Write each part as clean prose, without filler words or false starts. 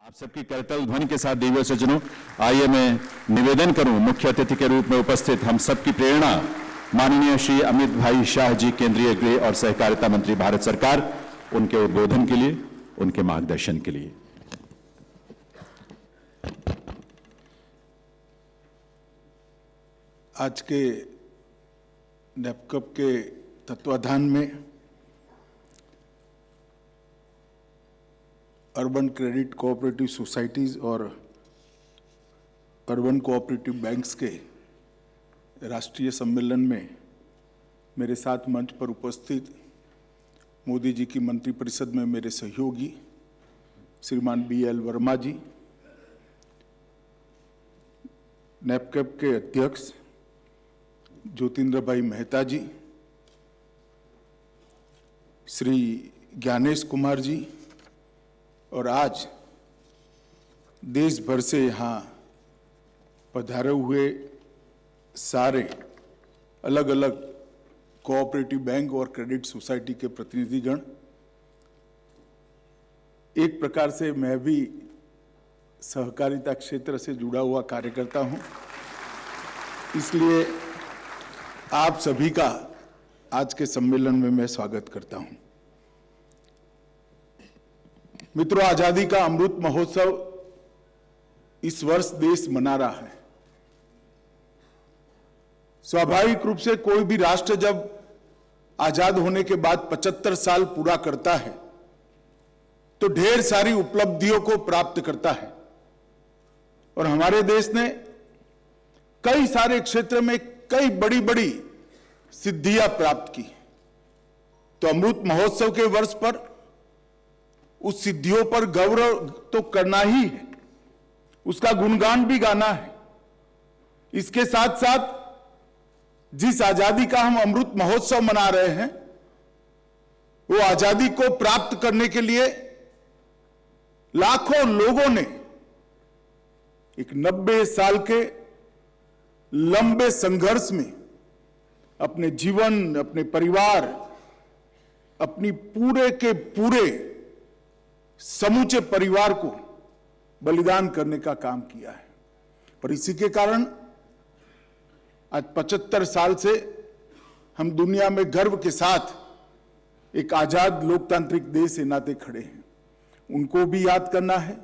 आप सबकी करतल ध्वनि के साथ देवी सज्जनों, आइए मैं निवेदन करूं मुख्य अतिथि के रूप में उपस्थित हम सबकी प्रेरणा माननीय श्री अमित भाई शाह जी, केंद्रीय गृह और सहकारिता मंत्री भारत सरकार, उनके उद्बोधन के लिए, उनके मार्गदर्शन के लिए। आज के नेपकप के तत्वाधान में अर्बन क्रेडिट कोऑपरेटिव सोसाइटीज और अर्बन कोऑपरेटिव बैंक्स के राष्ट्रीय सम्मेलन में मेरे साथ मंच पर उपस्थित मोदी जी की मंत्रिपरिषद में मेरे सहयोगी श्रीमान BL वर्मा जी, नेपकेप के अध्यक्ष ज्योतिंद्र भाई मेहता जी, श्री ज्ञानेश कुमार जी, और आज देश भर से यहाँ पधारे हुए सारे अलग अलग कोऑपरेटिव बैंक और क्रेडिट सोसाइटी के प्रतिनिधिगण। एक प्रकार से मैं भी सहकारिता क्षेत्र से जुड़ा हुआ कार्यकर्ता हूँ, इसलिए आप सभी का आज के सम्मेलन में मैं स्वागत करता हूँ। मित्रों, आजादी का अमृत महोत्सव इस वर्ष देश मना रहा है। स्वाभाविक रूप से कोई भी राष्ट्र जब आजाद होने के बाद 75 साल पूरा करता है तो ढेर सारी उपलब्धियों को प्राप्त करता है, और हमारे देश ने कई सारे क्षेत्र में कई बड़ी बड़ी सिद्धियां प्राप्त की। तो अमृत महोत्सव के वर्ष पर उस सिद्धियों पर गौरव तो करना ही है, उसका गुणगान भी गाना है। इसके साथ साथ जिस आजादी का हम अमृत महोत्सव मना रहे हैं, वो आजादी को प्राप्त करने के लिए लाखों लोगों ने एक 90 साल के लंबे संघर्ष में अपने जीवन, अपने परिवार, अपनी पूरे के पूरे समूचे परिवार को बलिदान करने का काम किया है। पर इसी के कारण आज 75 साल से हम दुनिया में गर्व के साथ एक आजाद लोकतांत्रिक देश के नाते खड़े हैं। उनको भी याद करना है,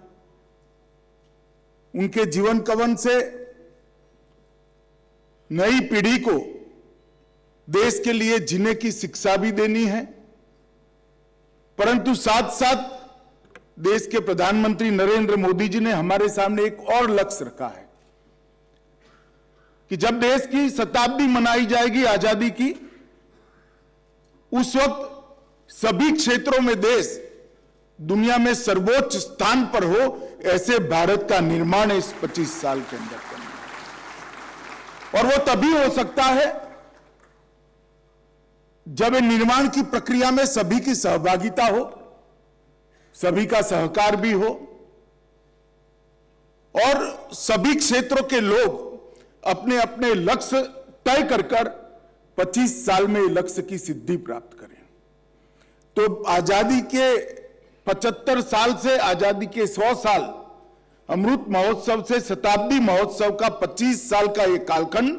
उनके जीवन कवन से नई पीढ़ी को देश के लिए जीने की शिक्षा भी देनी है, परंतु साथ साथ देश के प्रधानमंत्री नरेंद्र मोदी जी ने हमारे सामने एक और लक्ष्य रखा है कि जब देश की शताब्दी मनाई जाएगी आजादी की, उस वक्त सभी क्षेत्रों में देश दुनिया में सर्वोच्च स्थान पर हो, ऐसे भारत का निर्माण इस 25 साल के अंदर करना। और वो तभी हो सकता है जब निर्माण की प्रक्रिया में सभी की सहभागिता हो, सभी का सहकार भी हो, और सभी क्षेत्रों के लोग अपने अपने लक्ष्य तय कर 25 साल में लक्ष्य की सिद्धि प्राप्त करें। तो आजादी के 75 साल से आजादी के 100 साल, अमृत महोत्सव से शताब्दी महोत्सव का 25 साल का एक कालखंड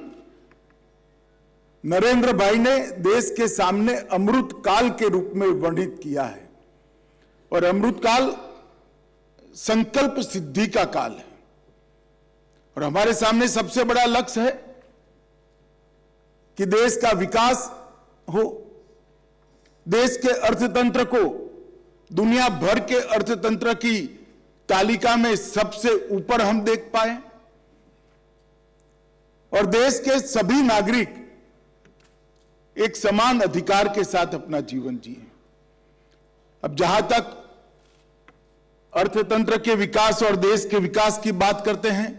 नरेंद्र भाई ने देश के सामने अमृत काल के रूप में वर्णित किया है। और अमृत काल संकल्प सिद्धि का काल है, और हमारे सामने सबसे बड़ा लक्ष्य है कि देश का विकास हो, देश के अर्थतंत्र को दुनिया भर के अर्थतंत्र की तालिका में सबसे ऊपर हम देख पाए, और देश के सभी नागरिक एक समान अधिकार के साथ अपना जीवन जिए। अब जहां तक अर्थतंत्र के विकास और देश के विकास की बात करते हैं,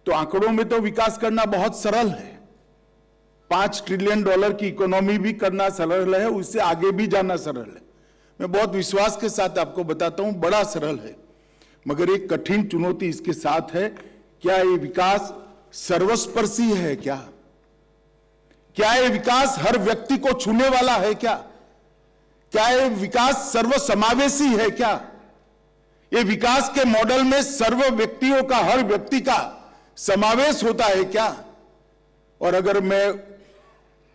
तो आंकड़ों में तो विकास करना बहुत सरल है। $5 ट्रिलियन की इकोनॉमी भी करना सरल है, उससे आगे भी जाना सरल है। मैं बहुत विश्वास के साथ आपको बताता हूं, बड़ा सरल है, मगर एक कठिन चुनौती इसके साथ है। क्या ये विकास सर्वस्पर्शी है? क्या ये विकास हर व्यक्ति को छूने वाला है? क्या ये विकास सर्वसमावेशी है? ये विकास के मॉडल में सर्व व्यक्तियों का, हर व्यक्ति का समावेश होता है क्या? और अगर मैं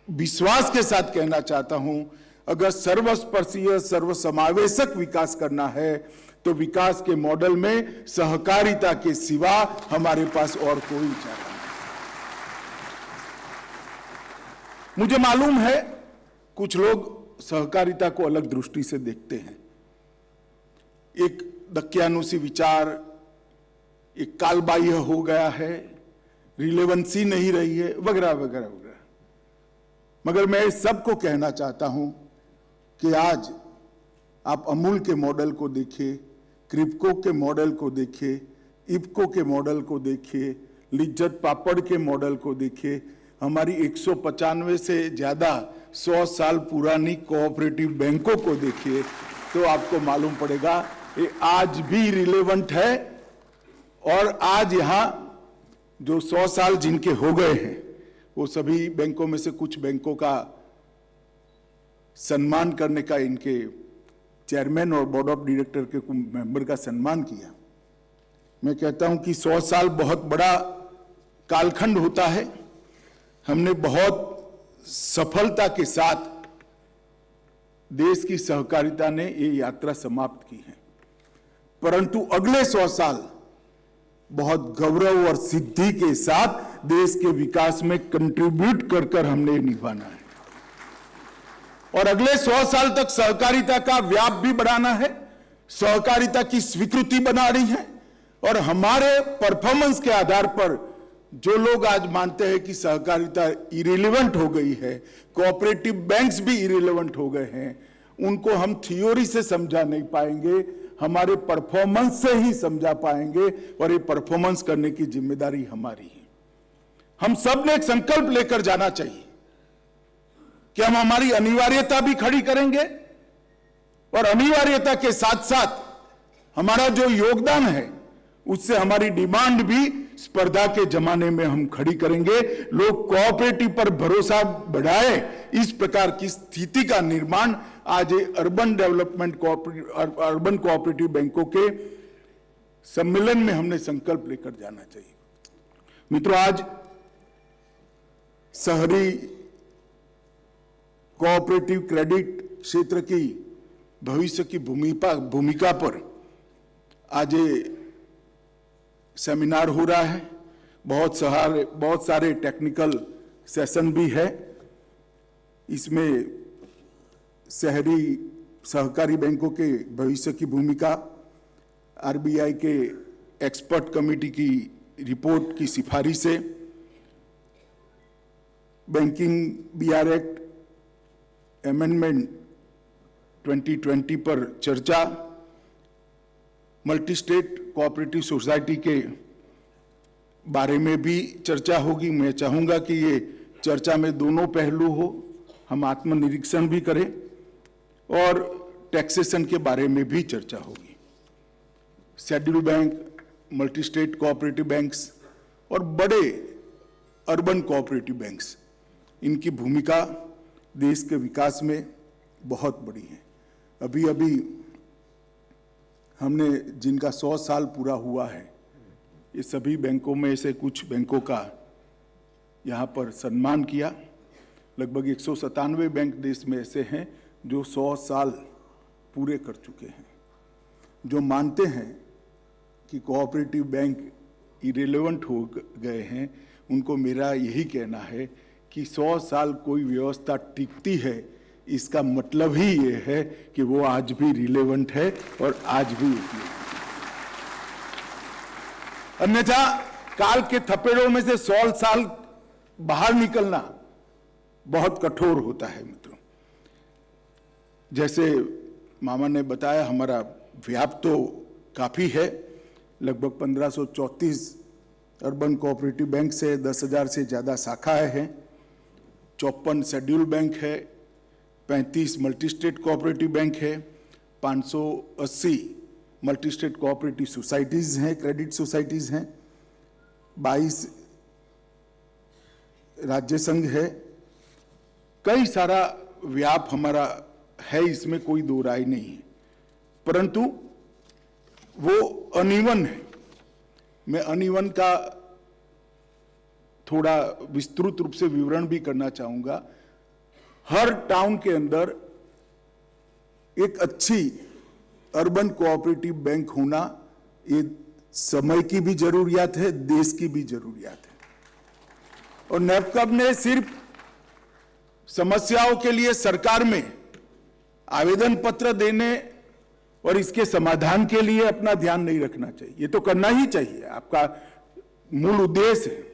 विश्वास के साथ कहना चाहता हूं, अगर सर्वस्पर्शीय सर्वसमावेशक विकास करना है तो विकास के मॉडल में सहकारिता के सिवा हमारे पास और कोई चारा नहीं। मुझे मालूम है कुछ लोग सहकारिता को अलग दृष्टि से देखते हैं, एक दकियानुसी विचार, एक कालबाह्य हो गया है, रिलेवेंसी नहीं रही है, वगैरह वगैरह वगैरह। मगर मैं इस सबको कहना चाहता हूं कि आज आप अमूल के मॉडल को देखिए, क्रिप्को के मॉडल को देखिए, इफ्को के मॉडल को देखिए, लिज्जत पापड़ के मॉडल को देखिए, हमारी 195 से ज्यादा 100 साल पुरानी कोऑपरेटिव बैंकों को देखिए, तो आपको मालूम पड़ेगा ये आज भी रिलेवेंट है। और आज यहां जो 100 साल जिनके हो गए हैं, वो सभी बैंकों में से कुछ बैंकों का सम्मान करने का, इनके चेयरमैन और बोर्ड ऑफ डायरेक्टर के मेंबर का सम्मान किया। मैं कहता हूं कि 100 साल बहुत बड़ा कालखंड होता है। हमने बहुत सफलता के साथ देश की सहकारिता ने ये यात्रा समाप्त की है, परंतु अगले 100 साल बहुत गौरव और सिद्धि के साथ देश के विकास में कंट्रीब्यूट कर हमने निभाना है। और अगले 100 साल तक सहकारिता का व्याप भी बढ़ाना है, सहकारिता की स्वीकृति बना रही है। और हमारे परफॉर्मेंस के आधार पर जो लोग आज मानते हैं कि सहकारिता इरिलेवेंट हो गई है, कोऑपरेटिव बैंक्स भी इरिलेवेंट हो गए हैं, उनको हम थ्योरी से समझा नहीं पाएंगे, हमारे परफॉर्मेंस से ही समझा पाएंगे। और ये परफॉर्मेंस करने की जिम्मेदारी हमारी है। हम सब ने एक संकल्प लेकर जाना चाहिए कि हम हमारी अनिवार्यता भी खड़ी करेंगे और अनिवार्यता के साथ साथ हमारा जो योगदान है उससे हमारी डिमांड भी स्पर्धा के जमाने में हम खड़ी करेंगे। लोग कोऑपरेटिव पर भरोसा बढ़ाए, इस प्रकार की स्थिति का निर्माण आज अर्बन डेवलपमेंट अर्बन कोऑपरेटिव बैंकों के सम्मेलन में हमने संकल्प लेकर जाना चाहिए। मित्रों, आज शहरी कोऑपरेटिव क्रेडिट क्षेत्र की भविष्य की भूमिका पर आज सेमिनार हो रहा है। बहुत सारे टेक्निकल सेशन भी है। इसमें शहरी सहकारी बैंकों के भविष्य की भूमिका, आरबीआई के एक्सपर्ट कमेटी की रिपोर्ट की सिफारिशें, बैंकिंग बीआर एक्ट अमेंडमेंट 2020 पर चर्चा, मल्टी स्टेट कोऑपरेटिव सोसाइटी के बारे में भी चर्चा होगी। मैं चाहूंगा कि ये चर्चा में दोनों पहलू हो, हम आत्मनिरीक्षण भी करें और टैक्सेशन के बारे में भी चर्चा होगी। Schedule bank, multi state cooperative banks और बड़े अर्बन कोऑपरेटिव बैंक्स, इनकी भूमिका देश के विकास में बहुत बड़ी है। अभी अभी हमने जिनका 100 साल पूरा हुआ है, ये सभी बैंकों में से कुछ बैंकों का यहाँ पर सम्मान किया। लगभग 197 बैंक देश में ऐसे हैं जो 100 साल पूरे कर चुके हैं। जो मानते हैं कि कोऑपरेटिव बैंक इरेलेवेंट हो गए हैं, उनको मेरा यही कहना है कि 100 साल कोई व्यवस्था टिकती है, इसका मतलब ही ये है कि वो आज भी रिलेवेंट है और आज भी उपयोगी है। अन्यथा काल के थपेड़ों में से 100 साल बाहर निकलना बहुत कठोर होता है। मित्रों, जैसे मामा ने बताया, हमारा व्याप तो काफी है। लगभग 1534 अर्बन कोऑपरेटिव बैंक से 10,000 से ज्यादा शाखाएं हैं, 54 शेड्यूल बैंक है, 35 मल्टी स्टेट कोऑपरेटिव बैंक है, 580 मल्टी स्टेट कोऑपरेटिव सोसाइटीज हैं, क्रेडिट सोसाइटीज हैं, 22 राज्य संघ है। कई सारा व्याप हमारा है, इसमें कोई दो राय नहीं है। परंतु वो अनइवन है। मैं अनइवन का थोड़ा विस्तृत रूप से विवरण भी करना चाहूंगा। हर टाउन के अंदर एक अच्छी अर्बन कोऑपरेटिव बैंक होना ये समय की भी जरूरियात है, देश की भी जरूरियात है। और नेपकब ने सिर्फ समस्याओं के लिए सरकार में आवेदन पत्र देने और इसके समाधान के लिए अपना ध्यान नहीं रखना चाहिए, ये तो करना ही चाहिए, आपका मूल उद्देश्य है।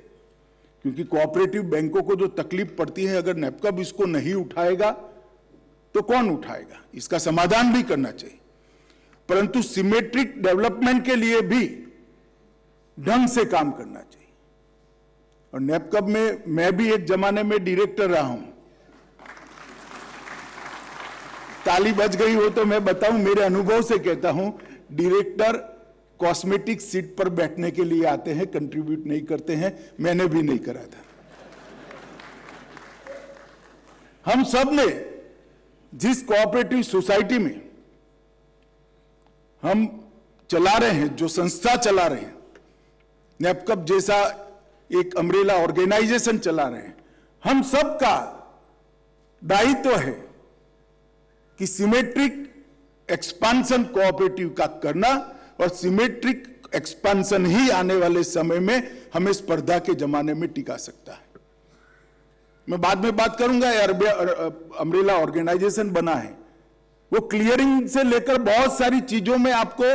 क्योंकि कोऑपरेटिव बैंकों को जो तकलीफ पड़ती है, अगर नेपकब इसको नहीं उठाएगा तो कौन उठाएगा? इसका समाधान भी करना चाहिए। परंतु सिमेट्रिक डेवलपमेंट के लिए भी ढंग से काम करना चाहिए। और नेपकब में मैं भी एक जमाने में डायरेक्टर रहा हूं। ताली बज गई हो तो मैं बताऊं, मेरे अनुभव से कहता हूं, डायरेक्टर कॉस्मेटिक सीट पर बैठने के लिए आते हैं, कंट्रीब्यूट नहीं करते हैं। मैंने भी नहीं करा था। हम सब ने जिस कोऑपरेटिव सोसाइटी में हम चला रहे हैं, जो संस्था चला रहे हैं, नेपकब जैसा एक अम्ब्रेला ऑर्गेनाइजेशन चला रहे हैं, हम सब का दायित्व है कि सिमेट्रिक एक्सपांशन कोऑपरेटिव का करना, और सिमेट्रिक एक्सपांशन ही आने वाले समय में हमें स्पर्धा के जमाने में टिका सकता है। मैं बाद में बात करूंगा, अम्ब्रेला ऑर्गेनाइजेशन बना है, वो क्लियरिंग से लेकर बहुत सारी चीजों में आपको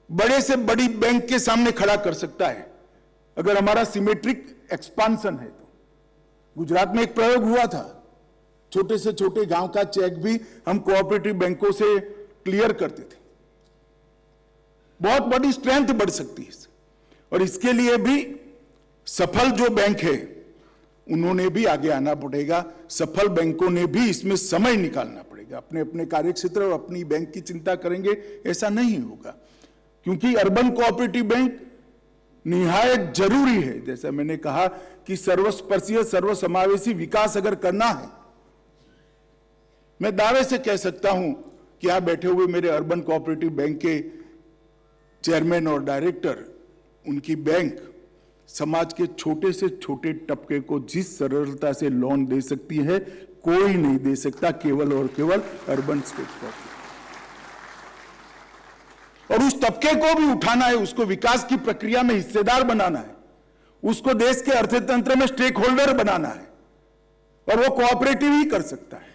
बड़े से बड़ी बैंक के सामने खड़ा कर सकता है, अगर हमारा सिमेट्रिक एक्सपांशन है तो। गुजरात में एक प्रयोग हुआ था, छोटे से छोटे गांव का चेक भी हम कोऑपरेटिव बैंकों से क्लियर करते थे। बहुत बड़ी स्ट्रेंथ बढ़ सकती है। और इसके लिए भी सफल जो बैंक है उन्होंने भी आगे आना पड़ेगा। सफल बैंकों ने भी इसमें समय निकालना पड़ेगा। अपने अपने कार्यक्षेत्र और अपनी बैंक की चिंता करेंगे ऐसा नहीं होगा, क्योंकि अर्बन कोऑपरेटिव बैंक निहायत जरूरी है। जैसा मैंने कहा कि सर्वस्पर्शीय सर्वसमावेशी विकास अगर करना है, मैं दावे से कह सकता हूं कि यहां बैठे हुए मेरे अर्बन कोऑपरेटिव बैंक के चेयरमैन और डायरेक्टर, उनकी बैंक समाज के छोटे से छोटे तबके को जिस सरलता से लोन दे सकती है, कोई नहीं दे सकता, केवल और केवल अर्बन स्टेट कोऑपरेटिव। और उस तबके को भी उठाना है, उसको विकास की प्रक्रिया में हिस्सेदार बनाना है, उसको देश के अर्थतंत्र में स्टेक होल्डर बनाना है, और वो कोऑपरेटिव ही कर सकता है।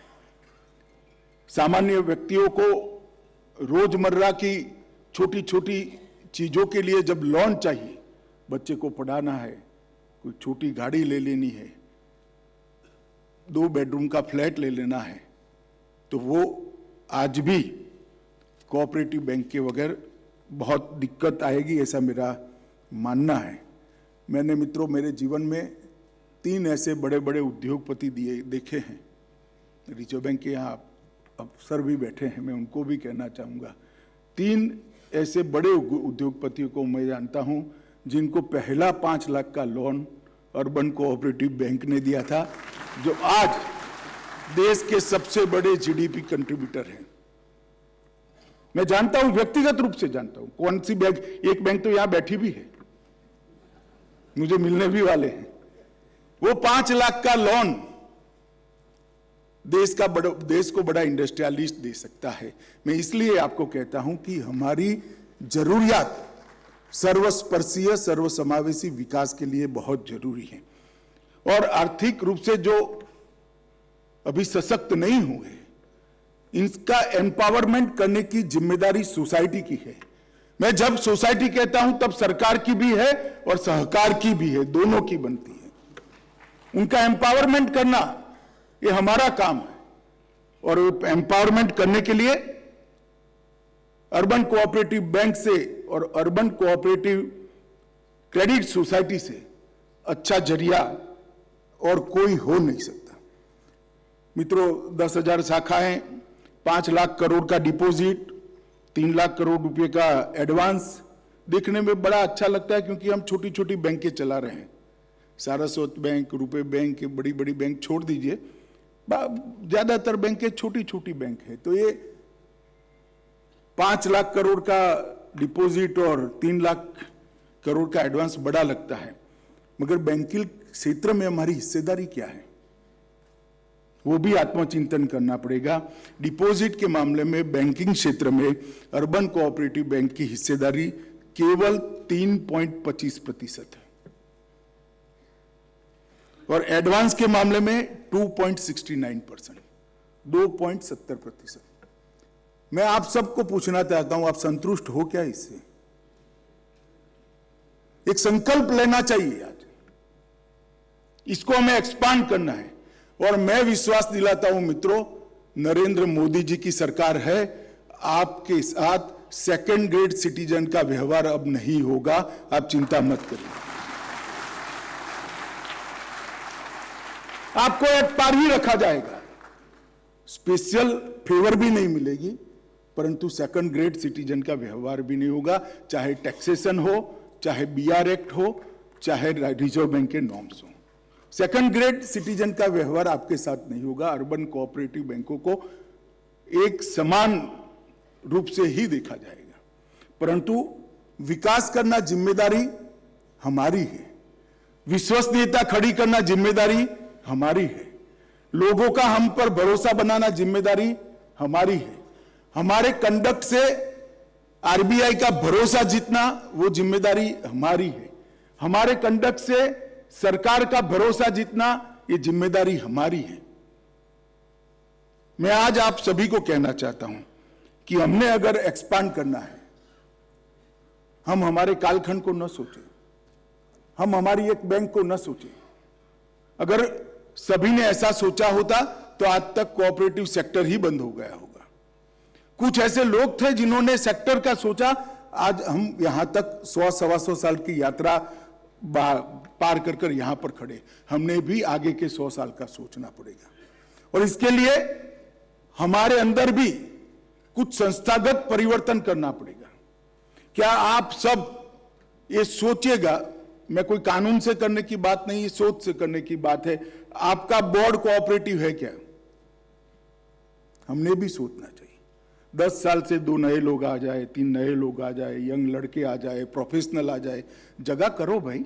सामान्य व्यक्तियों को रोजमर्रा की छोटी छोटी चीजों के लिए जब लोन चाहिए, बच्चे को पढ़ाना है, कोई छोटी गाड़ी ले लेनी है, 2 बेडरूम का फ्लैट ले लेना है, तो वो आज भी कोऑपरेटिव बैंक के बगैर बहुत दिक्कत आएगी, ऐसा मेरा मानना है। मैंने मित्रों मेरे जीवन में 3 ऐसे बड़े बड़े उद्योगपति देखे हैं। रिजर्व बैंक के यहाँ अफसर भी बैठे हैं, मैं उनको भी कहना चाहूँगा, 3 ऐसे बड़े उद्योगपतियों को मैं जानता हूँ जिनको पहला 5 लाख का लोन अर्बन कोऑपरेटिव बैंक ने दिया था, जो आज देश के सबसे बड़े जीडीपी कंट्रीब्यूटर हैं। मैं जानता हूं, व्यक्तिगत रूप से जानता हूं कौन सी बैंक। एक बैंक तो यहां बैठी भी है, मुझे मिलने भी वाले हैं। वो 5 लाख का लोन देश को बड़ा इंडस्ट्रियलिस्ट दे सकता है। मैं इसलिए आपको कहता हूं कि हमारी जरूरियात सर्वस्पर्शीय सर्वसमावेशी विकास के लिए बहुत जरूरी है। और आर्थिक रूप से जो अभी सशक्त नहीं हुए, इनका एम्पावरमेंट करने की जिम्मेदारी सोसाइटी की है। मैं जब सोसाइटी कहता हूं तब सरकार की भी है और सहकार की भी है, दोनों की बनती है। उनका एम्पावरमेंट करना ये हमारा काम है, और एम्पावरमेंट करने के लिए अर्बन कोऑपरेटिव बैंक से और अर्बन कोऑपरेटिव क्रेडिट सोसाइटी से अच्छा जरिया और कोई हो नहीं सकता। मित्रों, 10,000 शाखाएं, 5 लाख करोड़ का डिपॉजिट, 3 लाख करोड़ रुपए का एडवांस, देखने में बड़ा अच्छा लगता है, क्योंकि हम छोटी छोटी बैंकें चला रहे हैं। सारस्वत बैंक, रुपे बैंक, बड़ी बड़ी बैंक छोड़ दीजिए, ज्यादातर बैंकें छोटी छोटी बैंक है। तो ये 5 लाख करोड़ का डिपॉजिट और 3 लाख करोड़ का एडवांस बड़ा लगता है, मगर बैंकिंग क्षेत्र में हमारी हिस्सेदारी क्या है, वो भी आत्मचिंतन करना पड़ेगा। डिपॉजिट के मामले में बैंकिंग क्षेत्र में अर्बन कोऑपरेटिव बैंक की हिस्सेदारी केवल 3.25% है और एडवांस के मामले में 2.69%, 2.70%। मैं आप सबको पूछना चाहता हूं, आप संतुष्ट हो क्या इससे? एक संकल्प लेना चाहिए आज, इसको हमें एक्सपांड करना है। और मैं विश्वास दिलाता हूं मित्रों, नरेंद्र मोदी जी की सरकार है, आपके साथ सेकंड ग्रेड सिटीजन का व्यवहार अब नहीं होगा, आप चिंता मत करिए। आपको एक पार ही रखा जाएगा, स्पेशल फेवर भी नहीं मिलेगी, परंतु सेकंड ग्रेड सिटीजन का व्यवहार भी नहीं होगा, चाहे टैक्सेशन हो, चाहे बीआर एक्ट हो, चाहे रिजर्व बैंक के नॉर्म्स हो। सेकंड ग्रेड सिटीजन का व्यवहार आपके साथ नहीं होगा। अर्बन कोऑपरेटिव बैंकों को एक समान रूप से ही देखा जाएगा, परंतु विकास करना जिम्मेदारी हमारी है, विश्वसनीयता खड़ी करना जिम्मेदारी हमारी है, लोगों का हम पर भरोसा बनाना जिम्मेदारी हमारी है, हमारे कंडक्ट से आरबीआई का भरोसा जीतना वो जिम्मेदारी हमारी है, हमारे कंडक्ट से सरकार का भरोसा जीतना ये जिम्मेदारी हमारी है। मैं आज आप सभी को कहना चाहता हूं कि हमने अगर एक्सपांड करना है, हम हमारे कालखंड को न सोचें, हम हमारी एक बैंक को न सोचें। अगर सभी ने ऐसा सोचा होता तो आज तक कोऑपरेटिव सेक्टर ही बंद हो गया होगा। कुछ ऐसे लोग थे जिन्होंने सेक्टर का सोचा, आज हम यहां तक 100-125 साल की यात्रा पार कर कर यहां पर खड़े। हमने भी आगे के 100 साल का सोचना पड़ेगा और इसके लिए हमारे अंदर भी कुछ संस्थागत परिवर्तन करना पड़ेगा। क्या आप सब ये सोचिएगा, मैं कोई कानून से करने की बात नहीं, ये सोच से करने की बात है। आपका बोर्ड कोऑपरेटिव है क्या? हमने भी सोचना चाहिए। 10 साल से 2 नए लोग आ जाए, 3 नए लोग आ जाए, यंग लड़के आ जाए, प्रोफेशनल आ जाए, जगह करो भाई।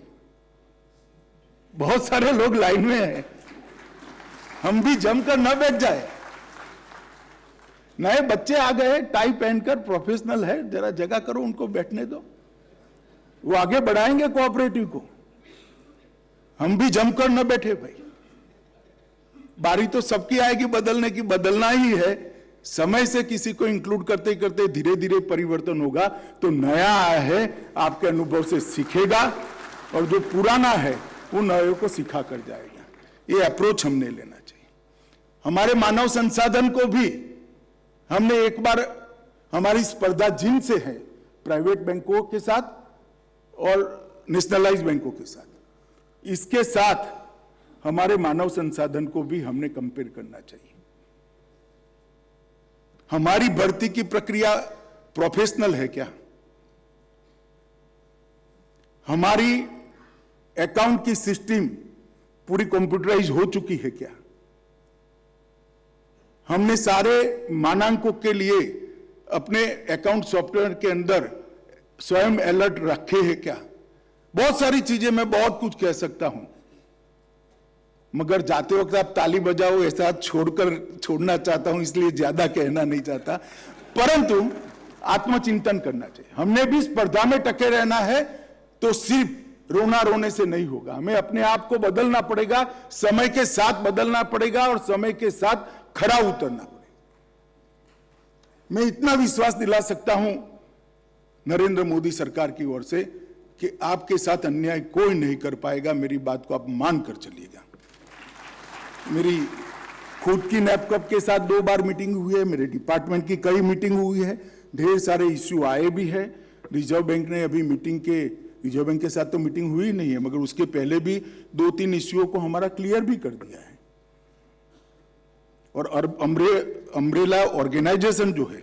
बहुत सारे लोग लाइन में हैं, हम भी जमकर न बैठ जाए। नए बच्चे आ गए, टाई पहनकर, प्रोफेशनल है, जरा जगह करो, उनको बैठने दो, वो आगे बढ़ाएंगे कोऑपरेटिव को। हम भी जमकर न बैठे भाई। बारी तो सबकी आएगी बदलने की, बदलना ही है। समय से किसी को इंक्लूड करते करते धीरे धीरे परिवर्तन होगा। तो नया आया है, आपके अनुभव से सीखेगा और जो पुराना है वो नए को सिखा कर जाएगा। ये अप्रोच हमने लेना चाहिए। हमारे मानव संसाधन को भी हमने एक बार, हमारी स्पर्धा जिनसे है प्राइवेट बैंकों के साथ और नेशनलाइज्ड बैंकों के साथ, इसके साथ हमारे मानव संसाधन को भी हमने कंपेयर करना चाहिए। हमारी भर्ती की प्रक्रिया प्रोफेशनल है क्या? हमारी अकाउंट की सिस्टम पूरी कंप्यूटराइज हो चुकी है क्या? हमने सारे मानांकों के लिए अपने अकाउंट सॉफ्टवेयर के अंदर स्वयं अलर्ट रखे हैं क्या? बहुत सारी चीजें, मैं बहुत कुछ कह सकता हूं, मगर जाते वक्त आप ताली बजाओ ऐसा छोड़ना चाहता हूं, इसलिए ज्यादा कहना नहीं चाहता। परंतु आत्मचिंतन करना चाहिए। हमने भी स्पर्धा में टके रहना है तो सिर्फ रोना रोने से नहीं होगा, हमें अपने आप को बदलना पड़ेगा, समय के साथ बदलना पड़ेगा और समय के साथ खरा उतरना पड़ेगा। मैं इतना विश्वास दिला सकता हूं नरेंद्र मोदी सरकार की ओर से कि आपके साथ अन्याय कोई नहीं कर पाएगा। मेरी बात को आप मान कर चलिएगा। मेरी खुद की नैपकप के साथ 2 बार मीटिंग हुई है, मेरे डिपार्टमेंट की कई मीटिंग हुई है, ढेर सारे इश्यू आए भी है। रिजर्व बैंक ने अभी रिजर्व बैंक के साथ तो मीटिंग हुई नहीं है, मगर उसके पहले भी 2-3 इश्यूओं को हमारा क्लियर भी कर दिया है। और अम्ब्रेला ऑर्गेनाइजेशन जो है,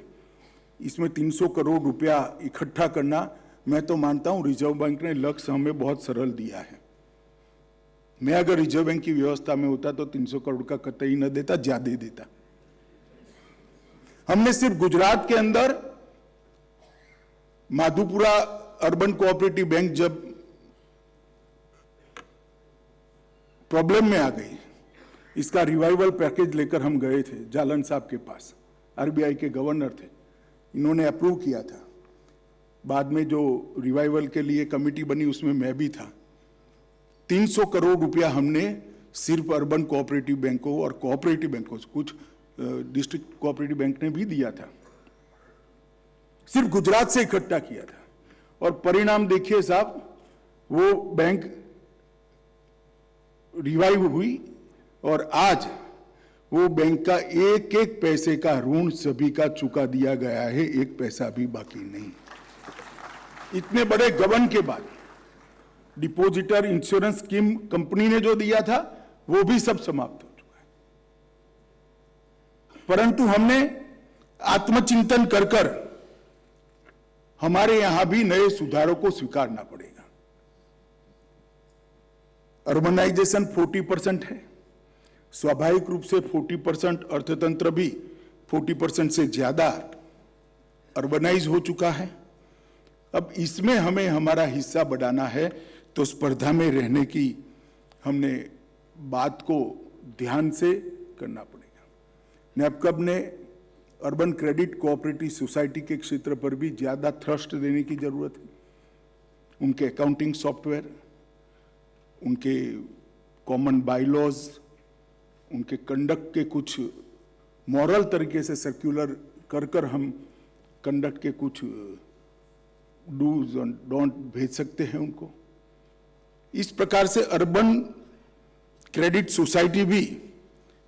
इसमें 300 करोड़ रुपया इकट्ठा करना, मैं तो मानता हूं रिजर्व बैंक ने लक्ष्य हमें बहुत सरल दिया है। मैं अगर रिजर्व बैंक की व्यवस्था में होता तो 300 करोड़ का कतई न देता, ज्यादा देता। हमने सिर्फ गुजरात के अंदर माधुपुरा अर्बन कोऑपरेटिव बैंक जब प्रॉब्लम में आ गई, इसका रिवाइवल पैकेज लेकर हम गए थे जालन साहब के पास, आरबीआई के गवर्नर थे, इन्होंने अप्रूव किया था। बाद में जो रिवाइवल के लिए कमेटी बनी उसमें मैं भी था। 300 करोड़ रुपया हमने सिर्फ अर्बन कोऑपरेटिव बैंकों और कोऑपरेटिव बैंकों से, कुछ डिस्ट्रिक्ट कोऑपरेटिव बैंक ने भी दिया था, सिर्फ गुजरात से इकट्ठा किया था। और परिणाम देखिए साहब, वो बैंक रिवाइव हुई और आज वो बैंक का एक एक पैसे का ऋण सभी का चुका दिया गया है, एक पैसा भी बाकी नहीं। इतने बड़े गबन के बाद डिपॉजिटर इंश्योरेंस स्कीम कंपनी ने जो दिया था वो भी सब समाप्त हो चुका है। परंतु हमने आत्मचिंतन कर कर हमारे यहां भी नए सुधारों को स्वीकारना पड़ेगा। अर्बनाइजेशन 40% है, स्वाभाविक रूप से 40%, अर्थतंत्र भी 40% से ज्यादा अर्बनाइज हो चुका है। अब इसमें हमें हमारा हिस्सा बढ़ाना है, तो स्पर्धा में रहने की हमने बात को ध्यान से करना पड़ेगा। नैपकब ने अर्बन क्रेडिट कोऑपरेटिव सोसाइटी के क्षेत्र पर भी ज्यादा थ्रस्ट देने की जरूरत है। उनके अकाउंटिंग सॉफ्टवेयर, उनके कॉमन बायलॉज, उनके कंडक्ट के कुछ मॉरल तरीके से सर्कुलर कर कर हम कंडक्ट के कुछ डूज और डोंट भेज सकते हैं उनको। इस प्रकार से अर्बन क्रेडिट सोसाइटी भी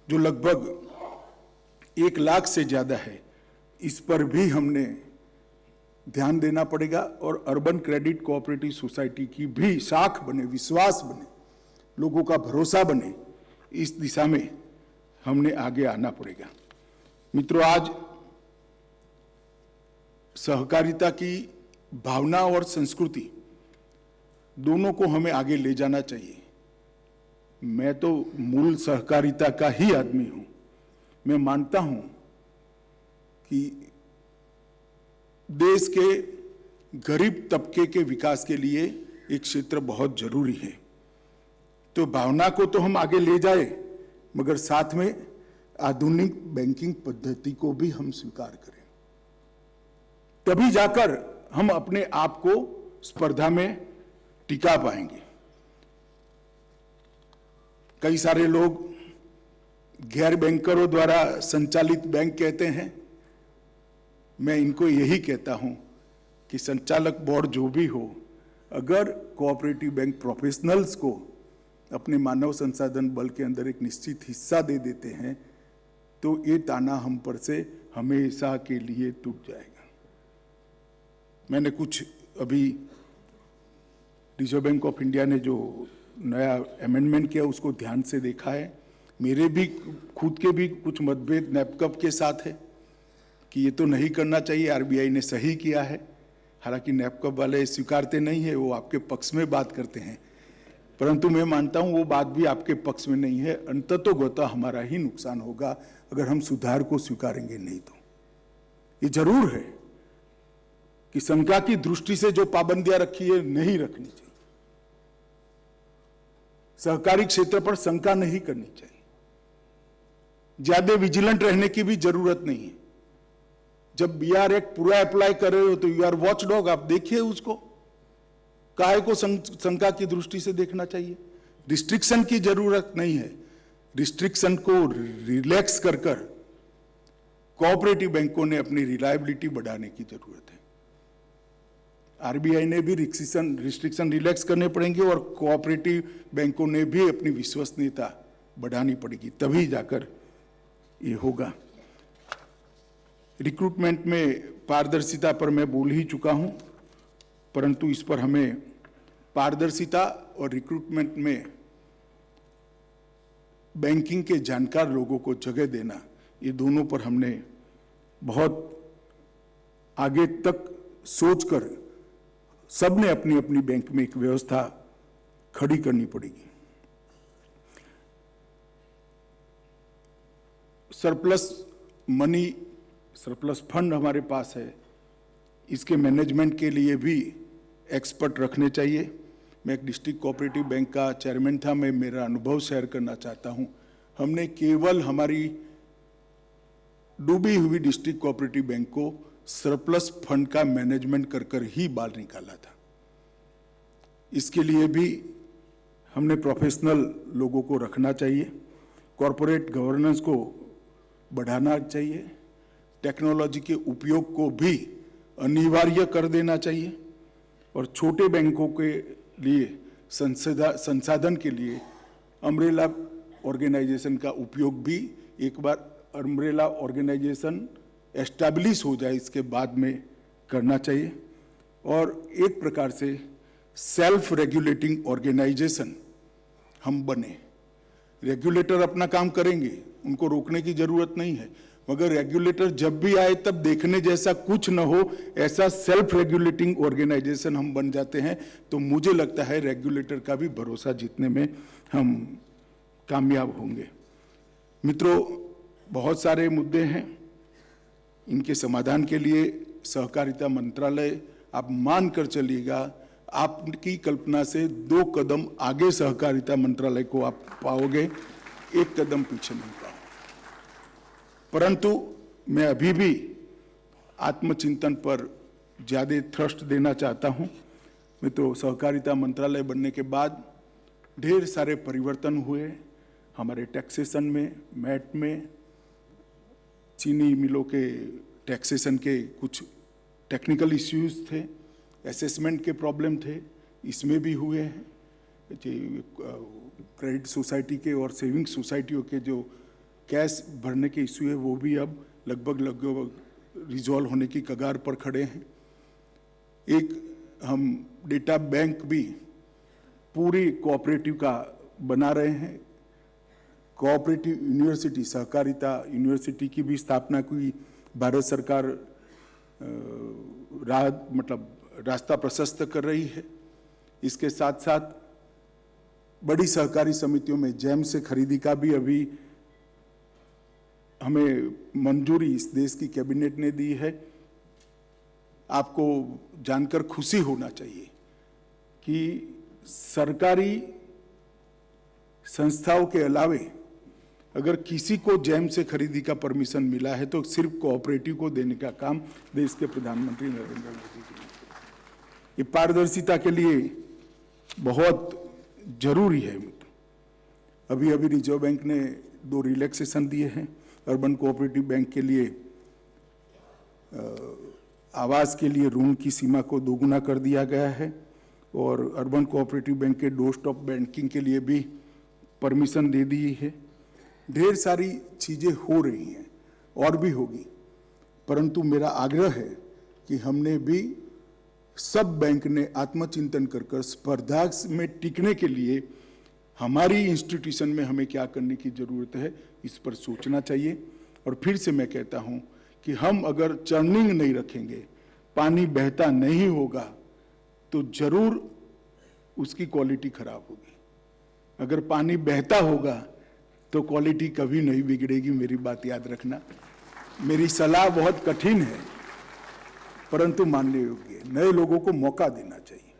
जो लगभग 1 लाख से ज्यादा है, इस पर भी हमने ध्यान देना पड़ेगा और अर्बन क्रेडिट कोऑपरेटिव सोसाइटी की भी शाख बने, विश्वास बने, लोगों का भरोसा बने, इस दिशा में हमने आगे आना पड़ेगा। मित्रों, आज सहकारिता की भावना और संस्कृति दोनों को हमें आगे ले जाना चाहिए। मैं तो मूल सहकारिता का ही आदमी हूं। मैं मानता हूं कि देश के गरीब तबके के विकास के लिए एक क्षेत्र बहुत जरूरी है। तो भावना को तो हम आगे ले जाए, मगर साथ में आधुनिक बैंकिंग पद्धति को भी हम स्वीकार करें, तभी जाकर हम अपने आप को स्पर्धा में टिका पाएंगे। कई सारे लोग गैर बैंकरों द्वारा संचालित बैंक कहते हैं। मैं इनको यही कहता हूं कि संचालक बोर्ड जो भी हो, अगर कोऑपरेटिव बैंक प्रोफेशनल्स को अपने मानव संसाधन बल के अंदर एक निश्चित हिस्सा दे देते हैं, तो ये ताना हम पर से हमेशा के लिए टूट जाएगा। मैंने कुछ अभी रिजर्व बैंक ऑफ इंडिया ने जो नया अमेंडमेंट किया उसको ध्यान से देखा है। मेरे भी खुद के भी कुछ मतभेद नैपकब के साथ है कि ये तो नहीं करना चाहिए, आरबीआई ने सही किया है। हालांकि नैपकब वाले स्वीकारते नहीं है, वो आपके पक्ष में बात करते हैं, परंतु मैं मानता हूं वो बात भी आपके पक्ष में नहीं है। अंततोगतः हमारा ही नुकसान होगा अगर हम सुधार को स्वीकारेंगे नहीं तो। ये जरूर है कि शंका की दृष्टि से जो पाबंदियां रखी है नहीं रखनी चाहिए। सहकारी क्षेत्र पर शंका नहीं करनी चाहिए। ज्यादा विजिलेंट रहने की भी जरूरत नहीं है। जब बीआर एक्ट पूरा अप्लाई कर रहे हो तो यू आर वॉच डॉग, आप देखिए उसको, काहे को शंका की दृष्टि से देखना चाहिए। रिस्ट्रिक्शन की जरूरत नहीं है। रिस्ट्रिक्शन को रिलैक्स कर कर कोऑपरेटिव बैंकों ने अपनी रिलायबिलिटी बढ़ाने की जरूरत है। आरबीआई ने भी रिस्ट्रिक्शन रिलैक्स करने पड़ेंगे और कोऑपरेटिव बैंकों ने भी अपनी विश्वसनीयता बढ़ानी पड़ेगी, तभी जाकर ये होगा। रिक्रूटमेंट में पारदर्शिता पर मैं बोल ही चुका हूं, परंतु इस पर हमें पारदर्शिता और रिक्रूटमेंट में बैंकिंग के जानकार लोगों को जगह देना, ये दोनों पर हमने बहुत आगे तक सोचकर सबने अपनी अपनी बैंक में एक व्यवस्था खड़ी करनी पड़ेगी। सरप्लस मनी, सरप्लस फंड हमारे पास है, इसके मैनेजमेंट के लिए भी एक्सपर्ट रखने चाहिए। मैं एक डिस्ट्रिक्ट कोऑपरेटिव बैंक का चेयरमैन था, मैं मेरा अनुभव शेयर करना चाहता हूं। हमने केवल हमारी डूबी हुई डिस्ट्रिक्ट कोऑपरेटिव बैंक को सरप्लस फंड का मैनेजमेंट कर कर ही बाहर निकाला था। इसके लिए भी हमने प्रोफेशनल लोगों को रखना चाहिए, कॉरपोरेट गवर्नेंस को बढ़ाना चाहिए, टेक्नोलॉजी के उपयोग को भी अनिवार्य कर देना चाहिए और छोटे बैंकों के लिए संसाधन के लिए अम्ब्रेला ऑर्गेनाइजेशन का उपयोग भी, एक बार अम्ब्रेला ऑर्गेनाइजेशन एस्टैब्लिश हो जाए इसके बाद में करना चाहिए। और एक प्रकार से सेल्फ रेगुलेटिंग ऑर्गेनाइजेशन हम बने। रेगुलेटर अपना काम करेंगे, उनको रोकने की जरूरत नहीं है, मगर रेगुलेटर जब भी आए तब देखने जैसा कुछ न हो, ऐसा सेल्फ रेगुलेटिंग ऑर्गेनाइजेशन हम बन जाते हैं तो मुझे लगता है रेगुलेटर का भी भरोसा जीतने में हम कामयाब होंगे। मित्रों, बहुत सारे मुद्दे हैं, इनके समाधान के लिए सहकारिता मंत्रालय, आप मान कर चलिएगा, आपकी कल्पना से 2 कदम आगे सहकारिता मंत्रालय को आप पाओगे, 1 कदम पीछे नहीं पाओगे। परंतु मैं अभी भी आत्मचिंतन पर ज्यादा थ्रस्ट देना चाहता हूं। मित्रों, सहकारिता मंत्रालय बनने के बाद ढेर सारे परिवर्तन हुए हमारे टैक्सेशन में, मैट में, चीनी मिलों के टैक्सेशन के कुछ टेक्निकल इश्यूज थे, असेसमेंट के प्रॉब्लम थे, इसमें भी हुए हैं। क्रेडिट सोसाइटी के और सेविंग सोसाइटियों के जो कैश भरने के इश्यू है वो भी अब लगभग रिजॉल्व होने की कगार पर खड़े हैं। एक हम डेटा बैंक भी पूरी कोऑपरेटिव का बना रहे हैं। कोऑपरेटिव यूनिवर्सिटी, सहकारिता यूनिवर्सिटी की भी स्थापना की भारत सरकार रास्ता प्रशस्त कर रही है। इसके साथ साथ बड़ी सहकारी समितियों में जैम से खरीदी का भी अभी हमें मंजूरी इस देश की कैबिनेट ने दी है। आपको जानकर खुशी होना चाहिए कि सरकारी संस्थाओं के अलावे अगर किसी को जैम से खरीदी का परमिशन मिला है तो सिर्फ कोऑपरेटिव को देने का काम देश के प्रधानमंत्री नरेंद्र मोदी जी ने किया। ये पारदर्शिता के लिए बहुत जरूरी है। अभी रिजर्व बैंक ने 2 रिलैक्सेशन दिए हैं। अर्बन कोऑपरेटिव बैंक के लिए आवास के लिए ऋण की सीमा को दोगुना कर दिया गया है और अर्बन कोऑपरेटिव बैंक के डोर स्टॉप बैंकिंग के लिए भी परमिशन दे दी है। ढेर सारी चीजें हो रही हैं और भी होगी, परंतु मेरा आग्रह है कि हमने भी सब बैंक ने आत्मचिंतन कर स्पर्धा में टिकने के लिए हमारी इंस्टीट्यूशन में हमें क्या करने की जरूरत है इस पर सोचना चाहिए। और फिर से मैं कहता हूं कि हम अगर चर्निंग नहीं रखेंगे, पानी बहता नहीं होगा तो जरूर उसकी क्वालिटी खराब होगी। अगर पानी बहता होगा तो क्वालिटी कभी नहीं बिगड़ेगी। मेरी बात याद रखना। मेरी सलाह बहुत कठिन है परंतु मानने योग्य है। नए लोगों को मौका देना चाहिए,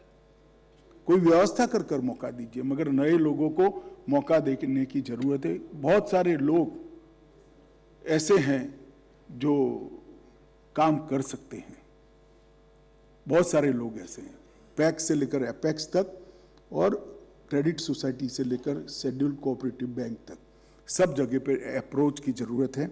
कोई व्यवस्था कर मौका दीजिए, मगर नए लोगों को मौका देने की जरूरत है। बहुत सारे लोग ऐसे हैं जो काम कर सकते हैं, बहुत सारे लोग ऐसे हैं, पैक्स से लेकर एपेक्स तक और क्रेडिट सोसाइटी से लेकर शेड्यूल्ड कोऑपरेटिव बैंक तक, सब जगह पे अप्रोच की जरूरत है।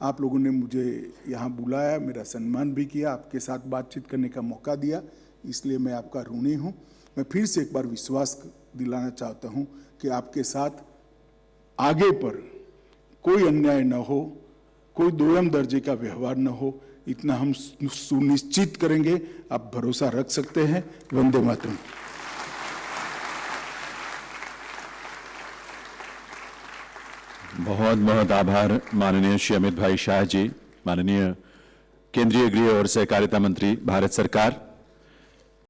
आप लोगों ने मुझे यहाँ बुलाया, मेरा सम्मान भी किया, आपके साथ बातचीत करने का मौका दिया, इसलिए मैं आपका ऋणी हूँ। मैं फिर से एक बार विश्वास दिलाना चाहता हूँ कि आपके साथ आगे पर कोई अन्याय न हो, कोई दोयम दर्जे का व्यवहार न हो, इतना हम सुनिश्चित करेंगे। आप भरोसा रख सकते हैं। वंदे मातरम। बहुत बहुत आभार माननीय श्री अमित भाई शाह जी, माननीय केंद्रीय गृह और सहकारिता मंत्री भारत सरकार।